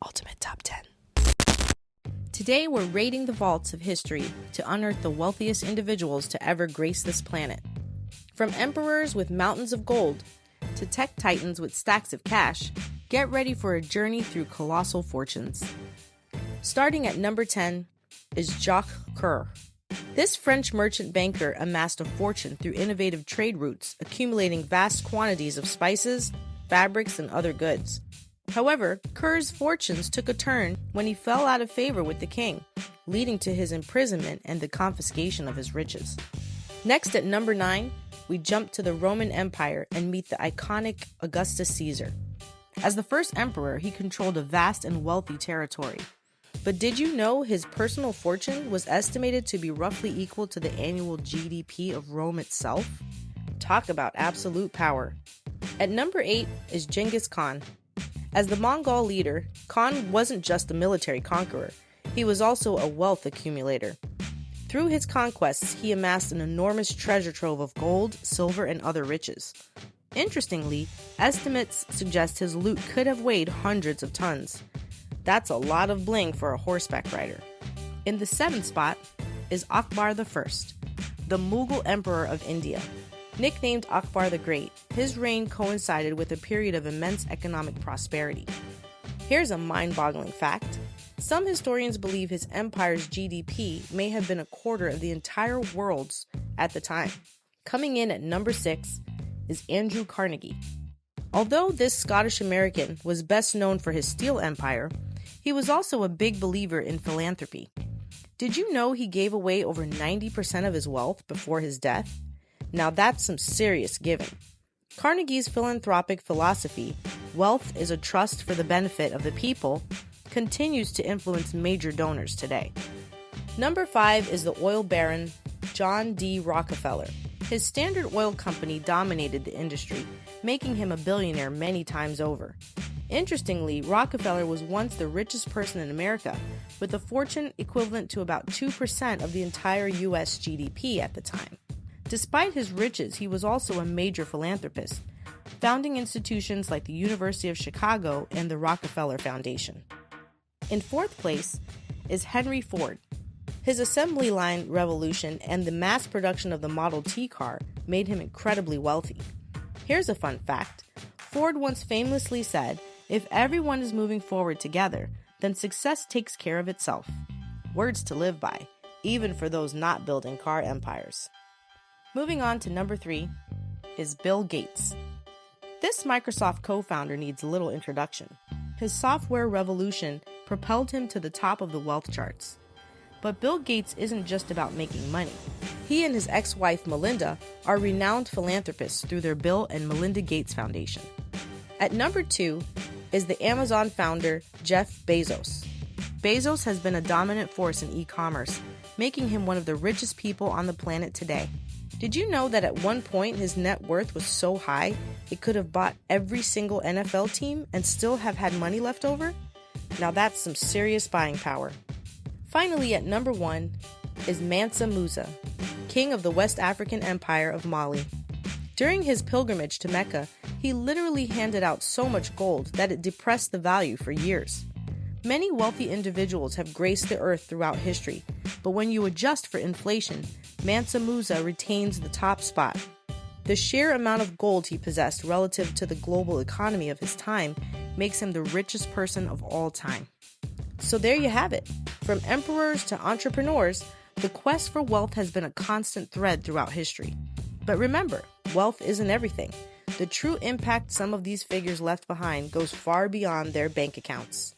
Ultimate Top 10. Today we're raiding the vaults of history to unearth the wealthiest individuals to ever grace this planet. From emperors with mountains of gold to tech titans with stacks of cash, get ready for a journey through colossal fortunes. Starting at number 10 is Jock Kerr. This French merchant banker amassed a fortune through innovative trade routes, accumulating vast quantities of spices, fabrics, and other goods. However, Kerr's fortunes took a turn when he fell out of favor with the king, leading to his imprisonment and the confiscation of his riches. Next at number 9, we jump to the Roman Empire and meet the iconic Augustus Caesar. As the first emperor, he controlled a vast and wealthy territory. But did you know his personal fortune was estimated to be roughly equal to the annual GDP of Rome itself? Talk about absolute power. At number 8 is Jengus Khan. As the Mongol leader, Khan wasn't just a military conqueror, he was also a wealth accumulator. Through his conquests, he amassed an enormous treasure trove of gold, silver, and other riches. Interestingly, estimates suggest his loot could have weighed hundreds of tons. That's a lot of bling for a horseback rider. In the 7th spot is Akbar the First, the Mughal Emperor of India. Nicknamed Akbar the Great, his reign coincided with a period of immense economic prosperity. Here's a mind-boggling fact. Some historians believe his empire's GDP may have been a quarter of the entire world's at the time. Coming in at number 6 is Andrew Carnegie. Although this Scottish American was best known for his steel empire, he was also a big believer in philanthropy. Did you know he gave away over 90% of his wealth before his death? Now that's some serious giving. Carnegie's philanthropic philosophy, wealth is a trust for the benefit of the people, continues to influence major donors today. Number 5 is the oil baron John D Rockefeller. His Standard Oil Company dominated the industry, making him a billionaire many times over. Interestingly, Rockefeller was once the richest person in America, with a fortune equivalent to about 2% of the entire U.S. GDP at the time. Despite his riches, he was also a major philanthropist, founding institutions like the University of Chicago and the Rockefeller Foundation. In 4th place is Henry Ford. His assembly line revolution and the mass production of the Model T car made him incredibly wealthy. Here's a fun fact. Ford once famously said, "If everyone is moving forward together, then success takes care of itself." Words to live by, even for those not building car empires. Moving on to number 3 is Bill Gates. This Microsoft co-founder needs little introduction. His software revolution propelled him to the top of the wealth charts. But Bill Gates isn't just about making money. He and his ex-wife Melinda are renowned philanthropists through their Bill and Melinda Gates Foundation. At number 2 is the Amazon founder Jeff Bezos. Bezos has been a dominant force in e-commerce, making him one of the richest people on the planet today. Did you know that at one point his net worth was so high it could have bought every single NFL team and still have had money left over? Now that's some serious buying power. Finally, at number 1 is Mansa Musa, king of the West African Empire of Mali. During his pilgrimage to Mecca, he literally handed out so much gold that it depressed the value for years. Many wealthy individuals have graced the earth throughout history, but when you adjust for inflation, Mansa Musa retains the top spot. The sheer amount of gold he possessed relative to the global economy of his time makes him the richest person of all time. So there you have it. From emperors to entrepreneurs, the quest for wealth has been a constant thread throughout history. But remember, wealth isn't everything. The true impact some of these figures left behind goes far beyond their bank accounts.